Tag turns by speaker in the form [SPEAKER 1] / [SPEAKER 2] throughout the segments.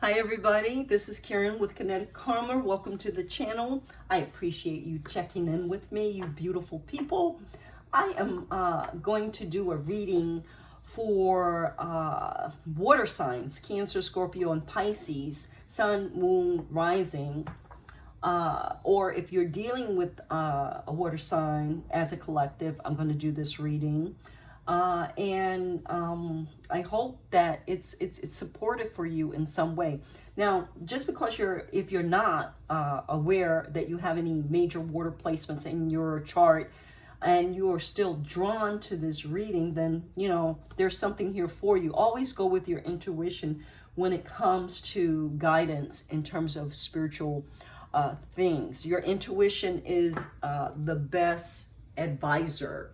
[SPEAKER 1] Hi everybody, this is Karen with Kenetickarma. Welcome to the channel. I appreciate you checking in with me, you beautiful people. I am going to do a reading for water signs, Cancer, Scorpio, and Pisces, Sun, Moon, Rising. Or if you're dealing with a water sign as a collective, I'm going to do this reading. I hope that it's supportive for you in some way. Now, just because if you're not aware that you have any major water placements in your chart and you are still drawn to this reading, then, you know, there's something here for you. Always go with your intuition when it comes to guidance in terms of spiritual things. Your intuition is the best advisor.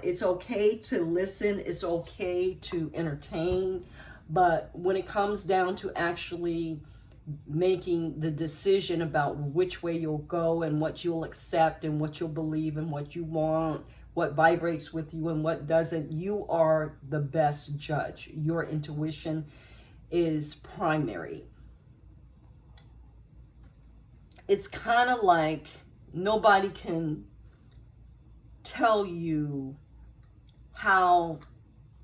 [SPEAKER 1] It's okay to listen, it's okay to entertain, but when it comes down to actually making the decision about which way you'll go and what you'll accept and what you'll believe and what you want, what vibrates with you and what doesn't, you are the best judge. Your intuition is primary. It's kind of like nobody can tell you how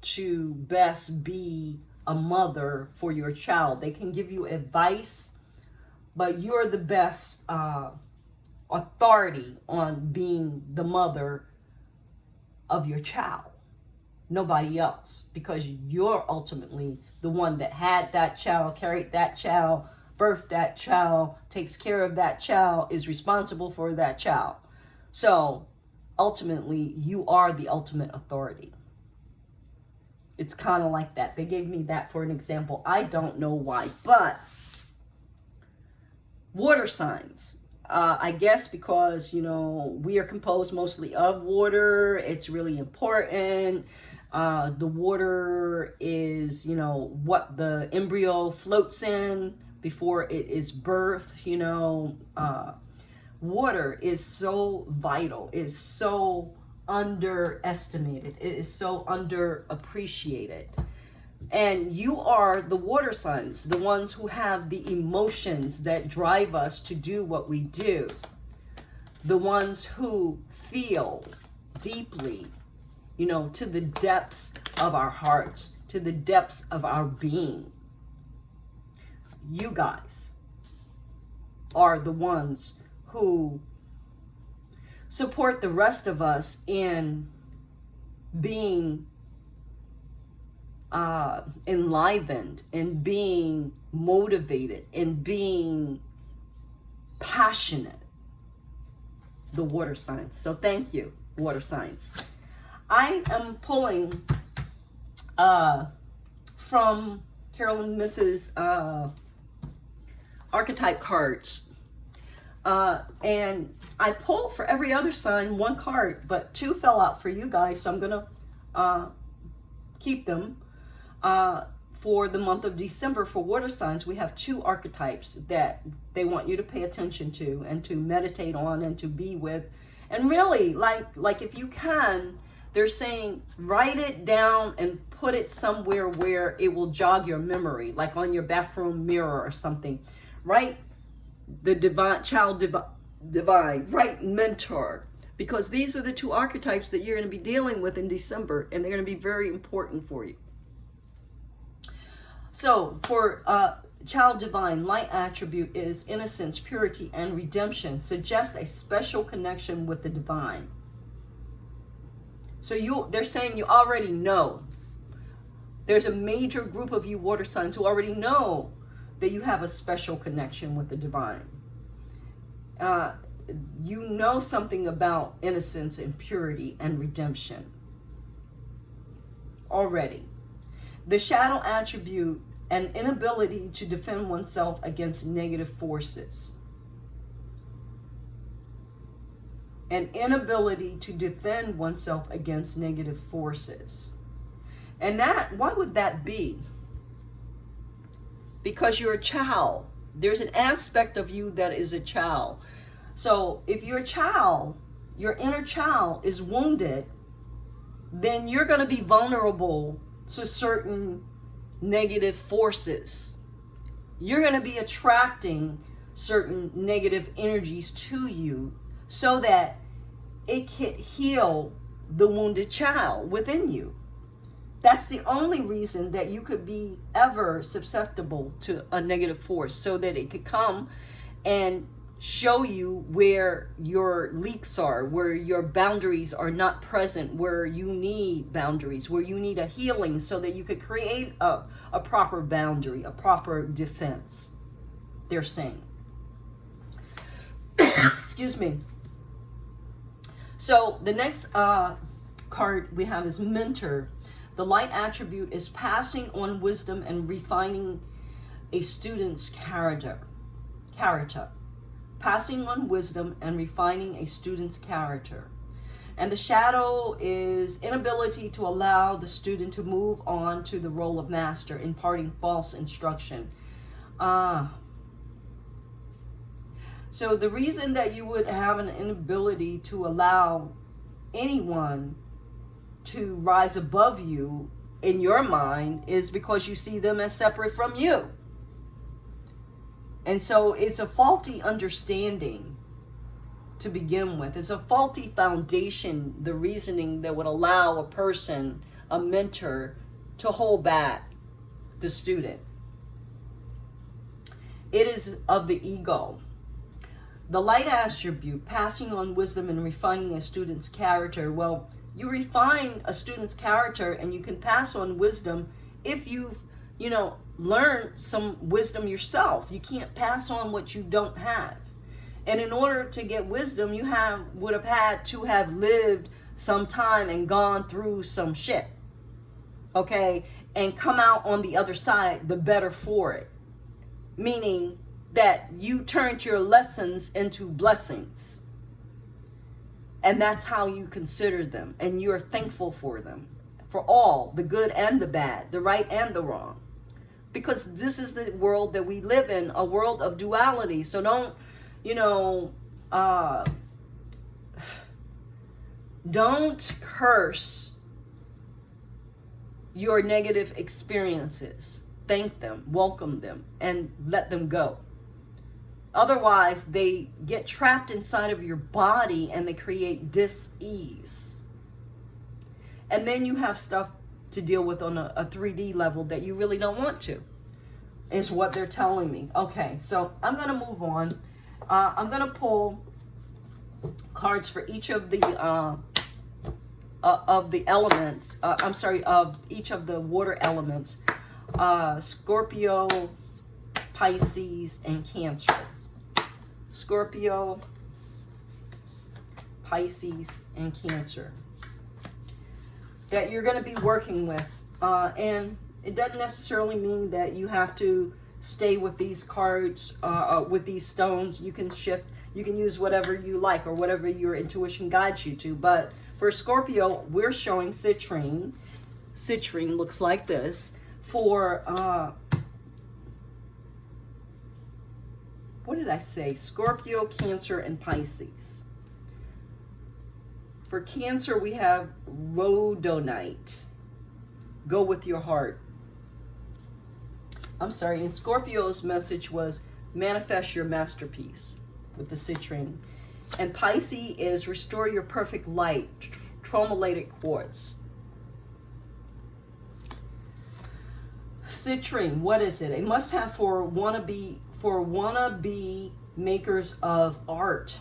[SPEAKER 1] to best be a mother for your child. They can give you advice, but you're the best authority on being the mother of your child. Nobody else, because you're ultimately the one that had that child, carried that child, birthed that child, takes care of that child, is responsible for that child. So ultimately, you are the ultimate authority. It's kind of like that. They gave me that for an example. I don't know why, but water signs. I guess because, you know, we are composed mostly of water. It's really important. The water is, you know, what the embryo floats in before it is birthed, you know. Water is so vital, is so underestimated, it is so underappreciated. And you are the water signs, the ones who have the emotions that drive us to do what we do, the ones who feel deeply, you know, to the depths of our hearts, to the depths of our being. You guys are the ones who support the rest of us in being enlivened, in being motivated, in being passionate. The water signs. So thank you, water signs. I am pulling from Carolyn Mrs. Archetype cards. And I pulled for every other sign one card, but two fell out for you guys, so I'm going to keep them. For the month of December for water signs, we have two archetypes that they want you to pay attention to and to meditate on and to be with. And really, like if you can, they're saying write it down and put it somewhere where it will jog your memory, like on your bathroom mirror or something. Write the divine, child divine, right, mentor, because these are the two archetypes that you're going to be dealing with in December, and they're going to be very important for you. So for child divine, light attribute is innocence, purity, and redemption. Suggest a special connection with the divine. So they're saying you already know. There's a major group of you water signs who already know that you have a special connection with the divine. You know something about innocence and purity and redemption already. The shadow attribute, an inability to defend oneself against negative forces. An inability to defend oneself against negative forces. And that, why would that be? Because you're a child. There's an aspect of you that is a child. So if your child, your inner child is wounded, then you're going to be vulnerable to certain negative forces. you're going to be attracting certain negative energies to you so that it can heal the wounded child within you. That's the only reason that you could be ever susceptible to a negative force, so that it could come and show you where your leaks are, where your boundaries are not present, where you need boundaries, where you need a healing, so that you could create a proper boundary, a proper defense, they're saying. Excuse me. So the next card we have is Mentor. The light attribute is passing on wisdom and refining a student's character. Passing on wisdom and refining a student's character. And the shadow is inability to allow the student to move on to the role of master, imparting false instruction. So the reason that you would have an inability to allow anyone to rise above you in your mind is because you see them as separate from you. And so it's a faulty understanding to begin with. It's a faulty foundation, the reasoning that would allow a person, a mentor, to hold back the student. It is of the ego. The light attribute, passing on wisdom and refining a student's character. Well, you refine a student's character and you can pass on wisdom if you've, learned some wisdom yourself. You can't pass on what you don't have. And in order to get wisdom, you would have had to have lived some time and gone through some shit. Okay? And come out on the other side the better for it. Meaning that you turned your lessons into blessings. And that's how you consider them. And you're thankful for them. For all, the good and the bad, the right and the wrong. Because this is the world that we live in, a world of duality. So don't curse your negative experiences. Thank them, welcome them, and let them go. Otherwise, they get trapped inside of your body and they create dis-ease. And then you have stuff to deal with on a 3D level that you really don't want to, is what they're telling me. Okay, so I'm going to move on. I'm going to pull cards for each of the elements. Of each of the water elements. Scorpio, Pisces, and Cancer. Scorpio, Pisces, and Cancer that you're going to be working with. And it doesn't necessarily mean that you have to stay with these cards, with these stones. You can shift, you can use whatever you like or whatever your intuition guides you to. But for Scorpio, we're showing citrine. Citrine looks like this. For, what did I say? Scorpio, Cancer, and Pisces. For Cancer, we have rhodonite. Go with your heart. I'm sorry, and Scorpio's message was manifest your masterpiece with the citrine. And Pisces is restore your perfect light, tromolated quartz. Citrine, what is it? A must-have for wannabe makers of art.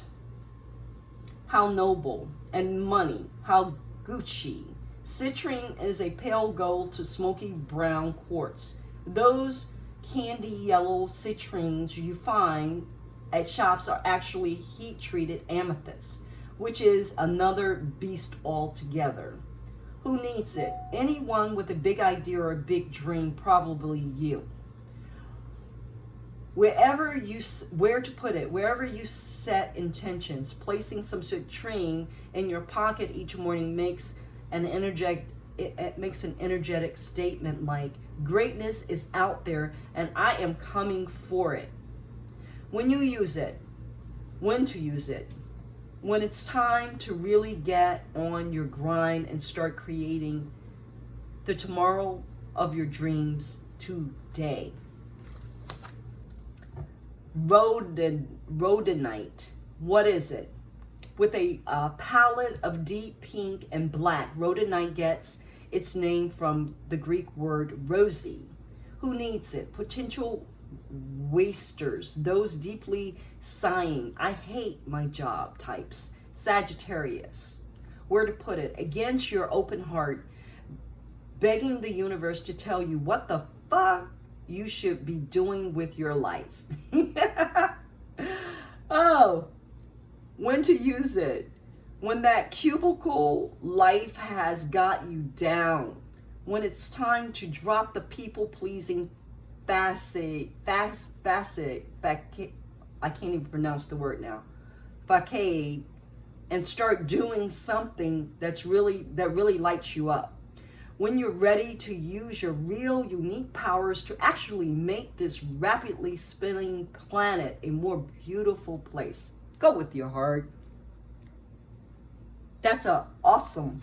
[SPEAKER 1] How noble. And money. How Gucci. Citrine is a pale gold to smoky brown quartz. Those candy yellow citrines you find at shops are actually heat-treated amethyst, which is another beast altogether. Who needs it? Anyone with a big idea or a big dream, probably you. Where to put it, wherever you set intentions, placing some citrine in your pocket each morning makes an energetic statement like, greatness is out there and I am coming for it. When you use it, when to use it, when it's time to really get on your grind and start creating the tomorrow of your dreams today. rhodonite. What is it? With a palette of deep pink and black, rhodonite gets its name from the Greek word rosy. Who needs it? Potential wasters, those deeply sighing, I hate my job types. Sagittarius. Where to put it? Against your open heart, begging the universe to tell you what the fuck you should be doing with your life. Oh, when to use it? When that cubicle life has got you down. When it's time to drop the people-pleasing facade, I can't even pronounce the word now, facade, and start doing something that really lights you up. When you're ready to use your real unique powers to actually make this rapidly spinning planet a more beautiful place. Go with your heart. That's an awesome,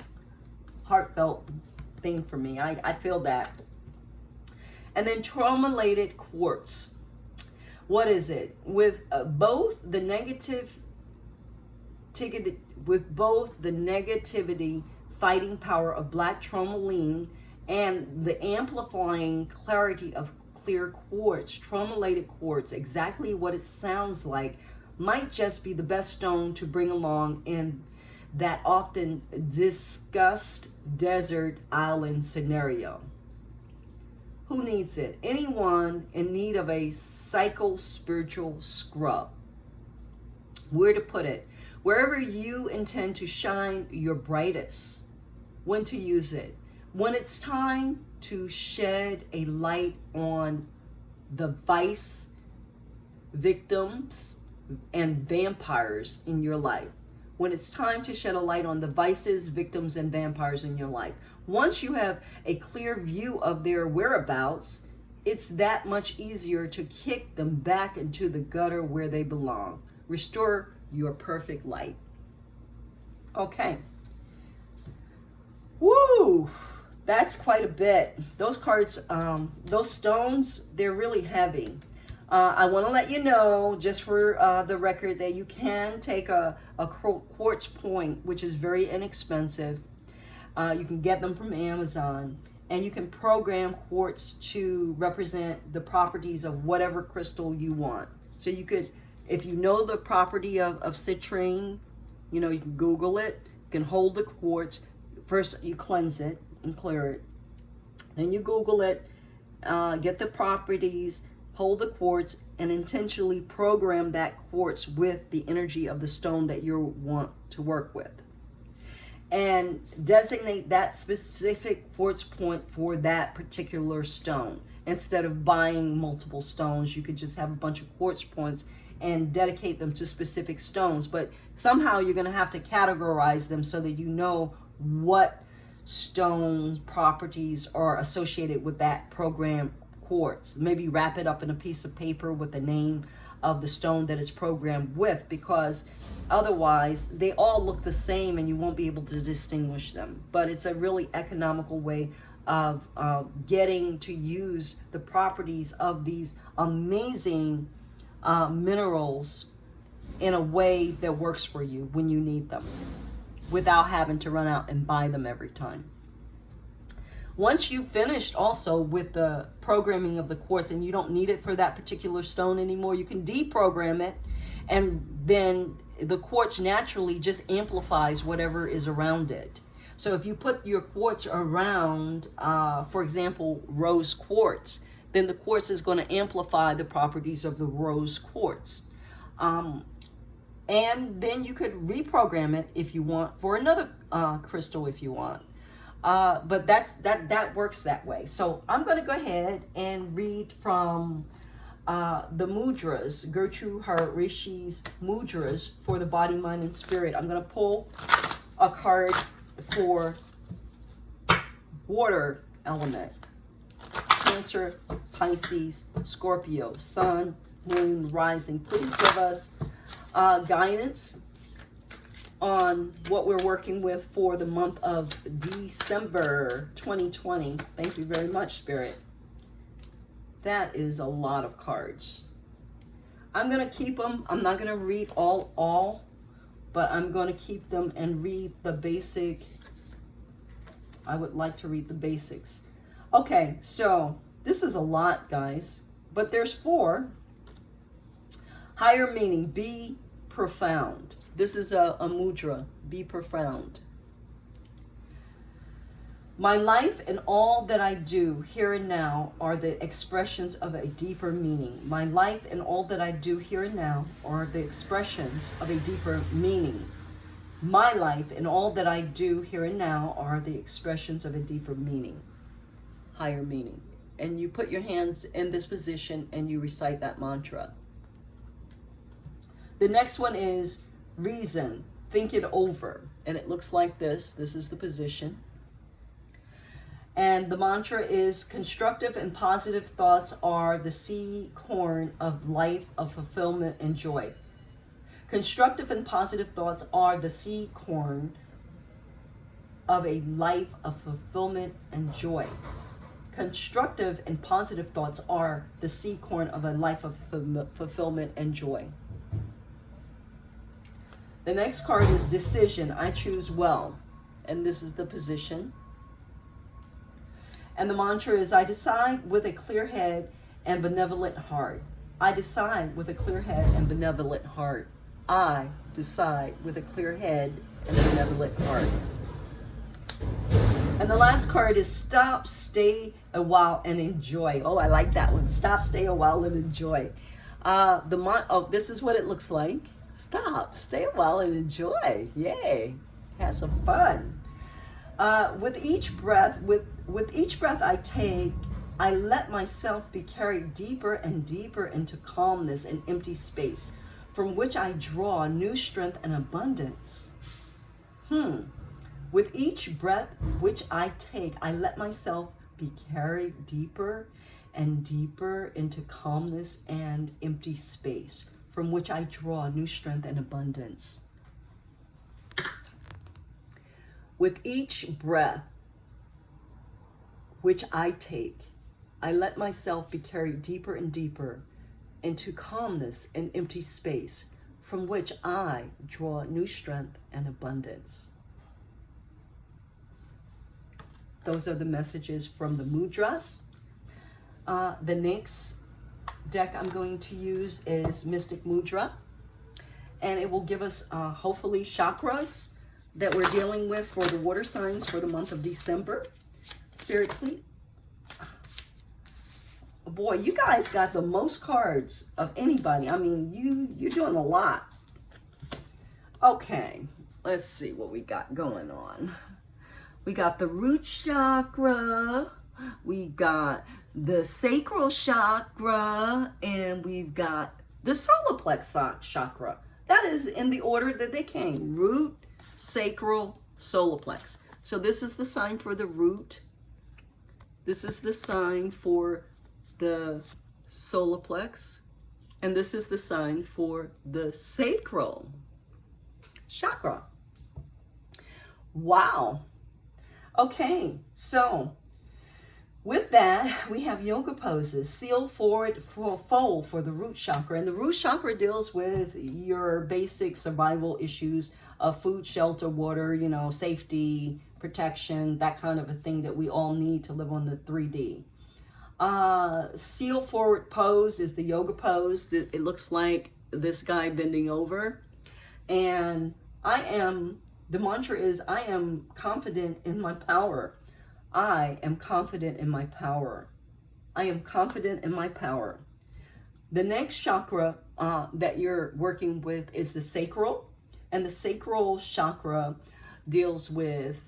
[SPEAKER 1] heartfelt thing for me. I feel that. And then trauma-related quartz. What is it? With both the negativity fighting power of black tourmaline and the amplifying clarity of clear quartz, trauma-related quartz, exactly what it sounds like, might just be the best stone to bring along in that often discussed desert island scenario. Who needs it? Anyone in need of a psycho-spiritual scrub. Where to put it? Wherever you intend to shine your brightest. When to use it? When it's time to shed a light on the vice, victims, and vampires in your life. When it's time to shed a light on the vices, victims, and vampires in your life. Once you have a clear view of their whereabouts, it's that much easier to kick them back into the gutter where they belong. Restore your perfect light. Okay. Woo! That's quite a bit. Those cards, those stones, they're really heavy. I want to let you know, just for the record, that you can take a quartz point, which is very inexpensive. You can get them from Amazon, and you can program quartz to represent the properties of whatever crystal you want. So you could, if you know the property of citrine, you know, you can Google it. You can hold the quartz. First, you cleanse it and clear it. Then you Google it, get the properties, hold the quartz, and intentionally program that quartz with the energy of the stone that you want to work with. And designate that specific quartz point for that particular stone. Instead of buying multiple stones, you could just have a bunch of quartz points and dedicate them to specific stones. But somehow you're going to have to categorize them so that you know what stone properties are associated with that program quartz. Maybe wrap it up in a piece of paper with the name of the stone that it's programmed with, because otherwise they all look the same and you won't be able to distinguish them. But it's a really economical way of getting to use the properties of these amazing minerals in a way that works for you when you need them, without having to run out and buy them every time. Once you've finished also with the programming of the quartz and you don't need it for that particular stone anymore, you can deprogram it, and then the quartz naturally just amplifies whatever is around it. So if you put your quartz around, for example, rose quartz, then the quartz is going to amplify the properties of the rose quartz. And then you could reprogram it if you want for another crystal if you want. But that works that way. So I'm going to go ahead and read from the mudras, Gertrude Rishi's mudras for the body, mind, and spirit. I'm going to pull a card for water element. Cancer, Pisces, Scorpio, Sun, Moon, Rising. Please give us guidance on what we're working with for the month of December 2020. Thank you very much, Spirit. That is a lot of cards. I'm going to keep them. I'm not going to read all, but I'm going to keep them and read the basic. I would like to read the basics. Okay, so this is a lot, guys, but there's 4. Higher meaning, be profound. This is a mudra, be profound. My life and all that I do here and now are the expressions of a deeper meaning. My life and all that I do here and now are the expressions of a deeper meaning. My life and all that I do here and now are the expressions of a deeper meaning, higher meaning. And you put your hands in this position and you recite that mantra. The next one is reason, think it over. And it looks like this. This is the position. And the mantra is constructive and positive thoughts are the seed corn of life of fulfillment and joy. Constructive and positive thoughts are the seed corn of a life of fulfillment and joy. Constructive and positive thoughts are the seed corn of a life of fulfillment and joy. The next card is decision. I choose well. And this is the position. And the mantra is, I decide with a clear head and benevolent heart. I decide with a clear head and benevolent heart. I decide with a clear head and a benevolent heart. And the last card is stop, stay a while, and enjoy. Oh, I like that one. Stop, stay a while, and enjoy. This is what it looks like. Stop, stay a while, and enjoy. Yay. Have some fun. With each breath I take, I let myself be carried deeper and deeper into calmness and empty space, from which I draw new strength and abundance. With each breath which I take, I let myself be carried deeper and deeper into calmness and empty space, from which I draw new strength and abundance. With each breath which I take, I let myself be carried deeper and deeper into calmness and empty space, from which I draw new strength and abundance. Those are the messages from the mudras. The next deck I'm going to use is Mystic Mudra, and it will give us hopefully chakras that we're dealing with for the water signs for the month of December. Spirit, please. Boy, you guys got the most cards of anybody. I mean, you're doing a lot. Okay, let's see what we got going on. We got the root chakra, we got the sacral chakra, and we've got the solar plexus chakra. That is in the order that they came. Root, sacral, solar plex. So this is the sign for the root. This is the sign for the solar plex. And this is the sign for the sacral chakra. Wow. Okay, so with that, we have yoga poses. Seal, forward, fold for the root chakra. And the root chakra deals with your basic survival issues of food, shelter, water, safety, protection, that kind of a thing that we all need to live on the 3D. Seal forward pose is the yoga pose. It looks like this guy bending over. And the mantra is, I am confident in my power. I am confident in my power. I am confident in my power. The next chakra that you're working with is the sacral. And the sacral chakra deals with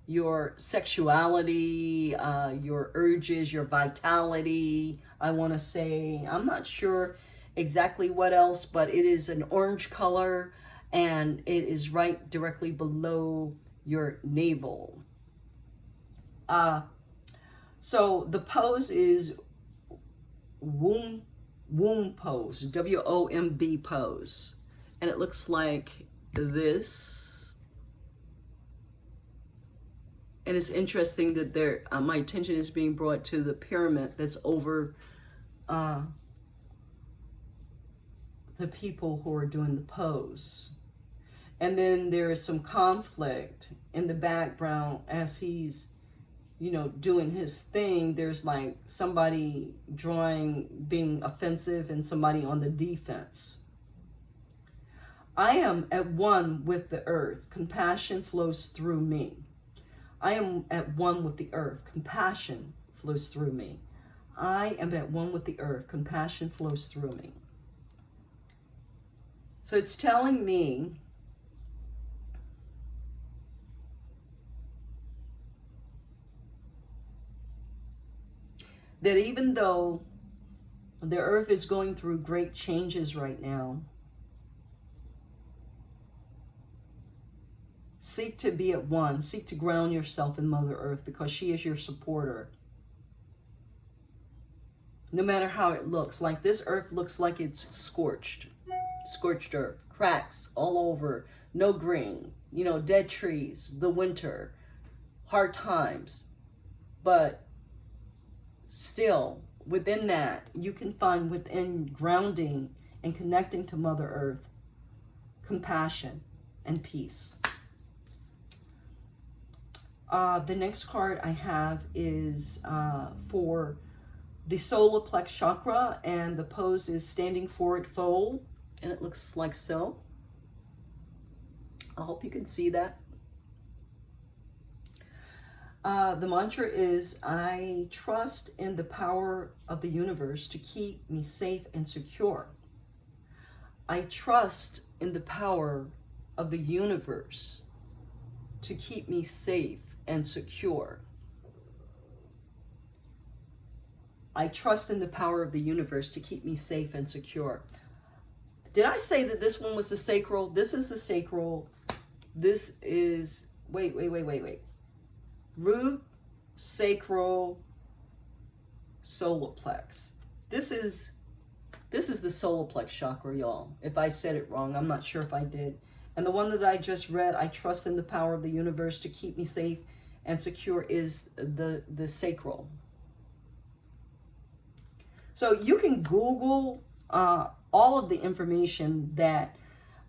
[SPEAKER 1] your sexuality, your urges, your vitality. I want to say, I'm not sure exactly what else, but it is an orange color. And it is right directly below your navel. So the pose is womb pose, WOMB pose. And it looks like this. And it's interesting that my attention is being brought to the pyramid that's over the people who are doing the pose. And then there is some conflict in the background as he's, you know, doing his thing. There's like somebody being offensive and somebody on the defense. I am at one with the earth. Compassion flows through me. I am at one with the earth. Compassion flows through me. I am at one with the earth. Compassion flows through me. So it's telling me that even though the earth is going through great changes right now, seek to be at one. Seek to ground yourself in Mother Earth, because she is your supporter. No matter how it looks. Like this earth looks like it's scorched. Scorched earth. Cracks all over. No green. You know, dead trees. The winter. Hard times. But still, within that, you can find within grounding and connecting to Mother Earth, compassion and peace. The next card I have is for the solar plex chakra, and the pose is standing forward fold, and it looks like so. I hope you can see that. The mantra is, I trust in the power of the universe to keep me safe and secure. I trust in the power of the universe to keep me safe and secure. I trust in the power of the universe to keep me safe and secure. Did I say that this one was the sacral? This is the sacral. This is, wait. Root, sacral, solar plex. This is the solar plex chakra, y'all. If I said it wrong, I'm not sure if I did. And the one that I just read, I trust in the power of the universe to keep me safe and secure, is the sacral. So you can Google all of the information that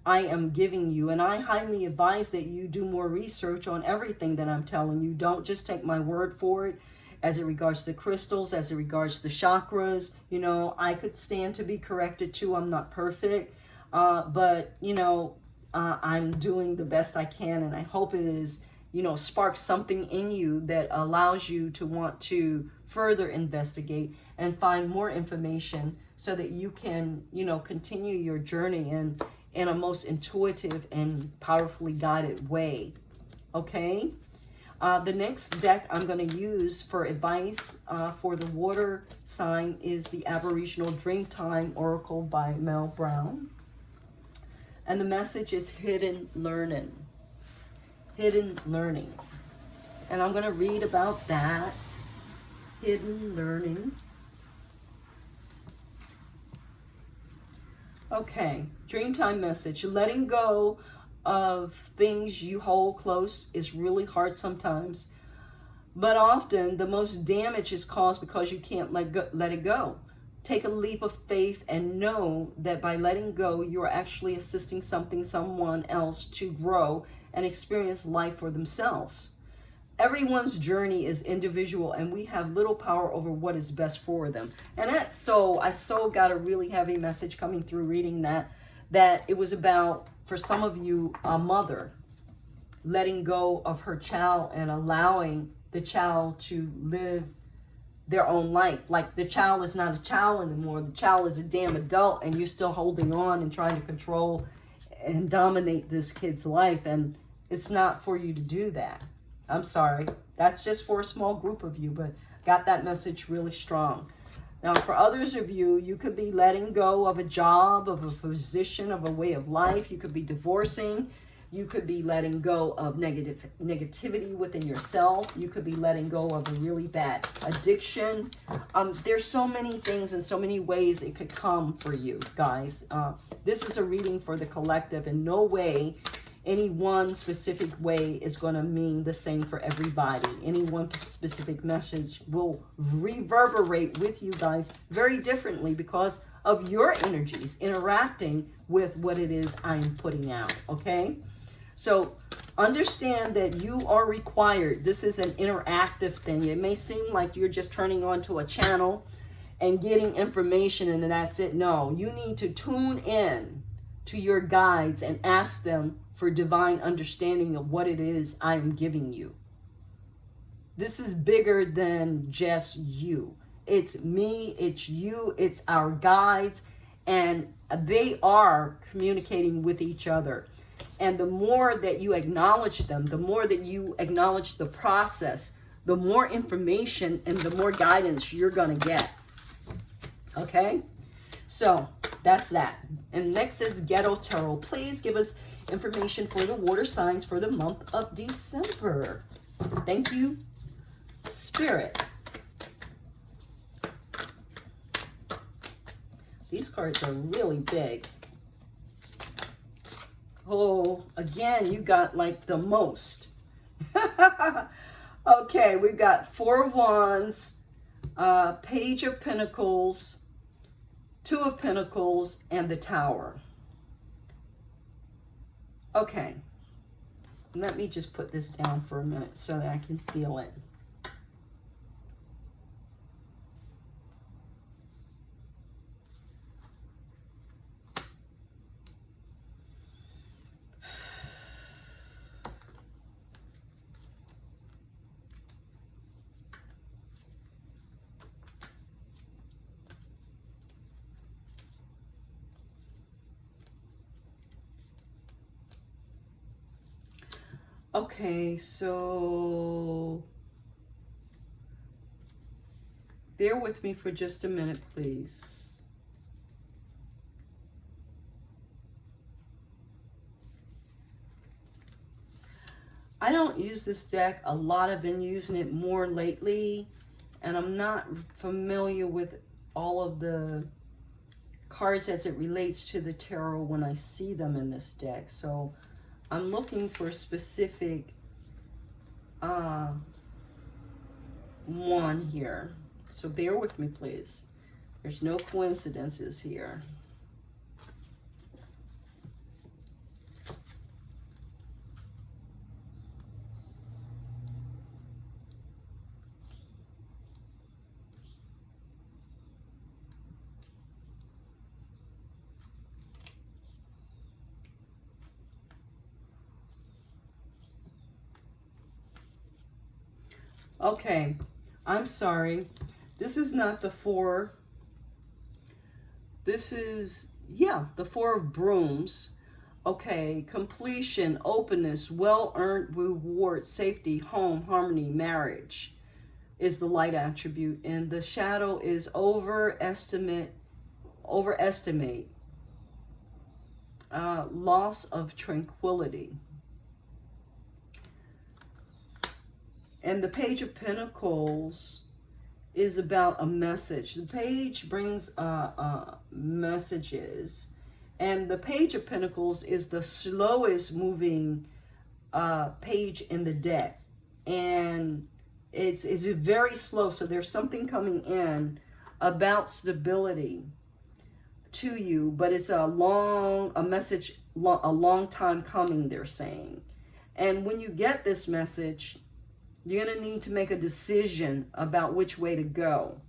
[SPEAKER 1] I am giving you, and I highly advise that you do more research on everything that I'm telling you. Don't just take my word for it as it regards the crystals, as it regards the chakras. You know, I could stand to be corrected too. I'm not perfect, but you know, I'm doing the best I can, and I hope it is, you know, sparks something in you that allows you to want to further investigate and find more information so that you can, you know, continue your journey in a most intuitive and powerfully guided way. Okay? The next deck I'm going to use for advice for the water sign is the Aboriginal Dreamtime Oracle by Mel Brown. And the message is hidden learning. Hidden learning. And I'm going to read about that. Hidden learning. Okay, Dreamtime message. Letting go of things you hold close is really hard sometimes. But often the most damage is caused because you can't let it go. Take a leap of faith and know that by letting go, you are actually assisting someone else to grow and experience life for themselves. Everyone's journey is individual, and we have little power over what is best for them. And I got a really heavy message coming through reading that it was about, for some of you, a mother letting go of her child and allowing the child to live their own life. Like the child is not a child anymore. The child is a damn adult, and you're still holding on and trying to control and dominate this kid's life. And it's not for you to do that. I'm sorry. That's just for a small group of you, but got that message really strong. Now, for others of you, you could be letting go of a job, of a position, of a way of life. You could be divorcing. You could be letting go of negativity within yourself. You could be letting go of a really bad addiction. There's so many things and so many ways it could come for you, guys. This is a reading for the collective. In no way any one specific way is going to mean the same for everybody. Any one specific message will reverberate with you guys very differently because of your energies interacting with what it is I'm putting out, okay? So understand that you are required. This is an interactive thing. It may seem like you're just turning on to a channel and getting information and then that's it. No, you need to tune in to your guides and ask them for divine understanding of what it is I am giving you. This is bigger than just you. It's me, it's you, it's our guides, and they are communicating with each other. And the more that you acknowledge them, the more that you acknowledge the process, the more information and the more guidance you're going to get. Okay? So that's that. And next is Ghetto Tarot. Please give us information for the water signs for the month of December. Thank you, Spirit. These cards are really big. Oh, again, you got like the most. Okay, we've got Four of Wands, Page of Pentacles, Two of Pentacles, and the Tower. Okay, let me just put this down for a minute so that I can feel it. Okay, so bear with me for just a minute, please. I don't use this deck a lot. I've been using it more lately, and I'm not familiar with all of the cards as it relates to the tarot when I see them in this deck. So I'm looking for a specific one here. So bear with me, please. There's no coincidences here. Okay, I'm sorry. This is not the four. This is, yeah, the Four of Brooms. Okay, completion, openness, well-earned reward, safety, home, harmony, marriage is the light attribute. And the shadow is overestimate, loss of tranquility. And the Page of Pentacles is about a message. The page brings messages. And the Page of Pentacles is the slowest moving page in the deck. And it's very slow. So there's something coming in about stability to you. But it's a message, a long time coming, they're saying. And when you get this message, you're going to need to make a decision about which way to go.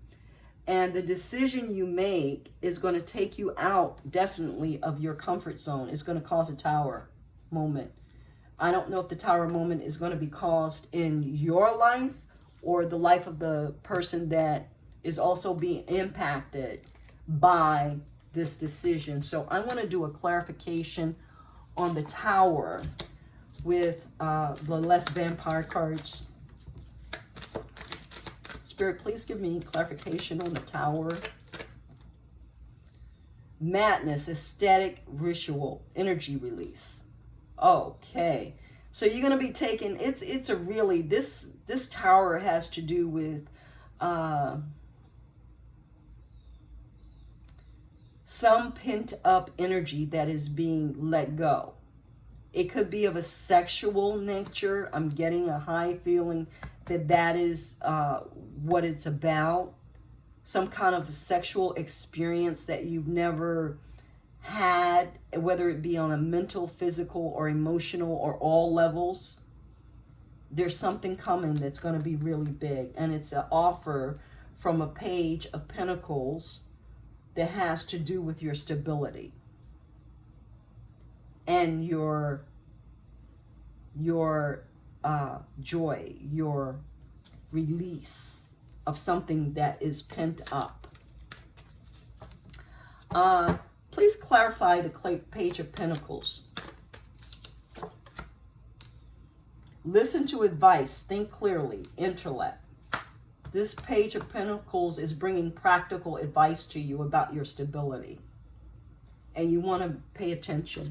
[SPEAKER 1] And the decision you make is going to take you out, definitely, of your comfort zone. It's going to cause a tower moment. I don't know if the tower moment is going to be caused in your life or the life of the person that is also being impacted by this decision. So I want to do a clarification on the tower with the less vampire cards. Spirit, please give me clarification on the tower. Madness, ecstatic ritual, energy release. Okay, so you're going to be taking, it's a really, this tower has to do with some pent up energy that is being let go. It could be of a sexual nature. I'm getting a high feeling that that is what it's about. Some kind of sexual experience that you've never had, whether it be on a mental, physical, or emotional, or all levels. There's something coming that's going to be really big. And it's an offer from a Page of Pentacles that has to do with your stability and your joy, your release of something that is pent up. Please clarify the Page of Pentacles. Listen to advice, think clearly, intellect. This Page of Pentacles is bringing practical advice to you about your stability. And you want to pay attention.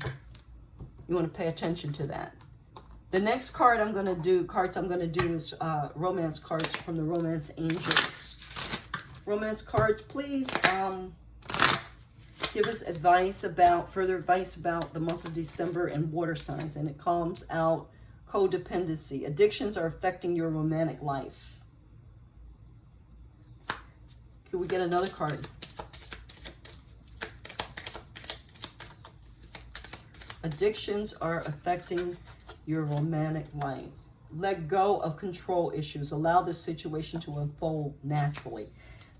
[SPEAKER 1] You want to pay attention to that. The next card I'm going to do, is romance cards from the Romance Angels. Romance cards, please give us further advice about the month of December and water signs. And it comes out codependency. Addictions are affecting your romantic life. Could we get another card? Addictions are affecting your romantic life. Let go of control issues. Allow this situation to unfold naturally.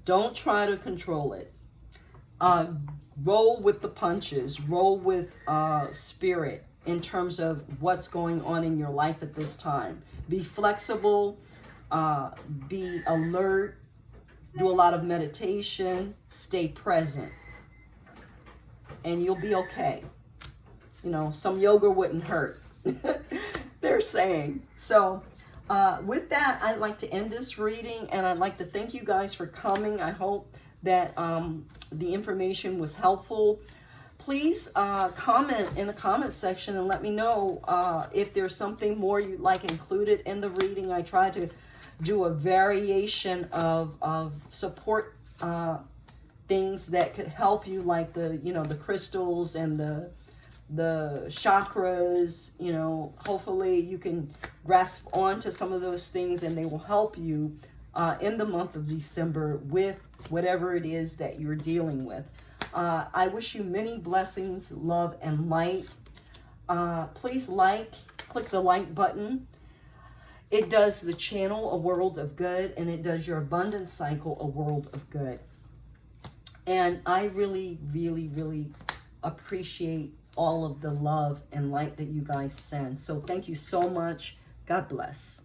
[SPEAKER 1] Don't try to control it. Roll with the punches. Roll with spirit in terms of what's going on in your life at this time. Be flexible. Be alert. Do a lot of meditation. Stay present. And you'll be okay. You know, some yoga wouldn't hurt. They're saying. So with that, I'd like to end this reading, and I'd like to thank you guys for coming. I hope that the information was helpful. Please comment in the comment section and let me know if there's something more you'd like included in the reading. I try to do a variation of support things that could help you, like the crystals and the chakras. Hopefully you can grasp onto some of those things, and they will help you in the month of December with whatever it is that you're dealing with. I wish you many blessings, love, and light. Please click the like button. It does the channel a world of good, and it does your abundance cycle a world of good. And I really, really, really appreciate all of the love and light that you guys send. So thank you so much. God bless.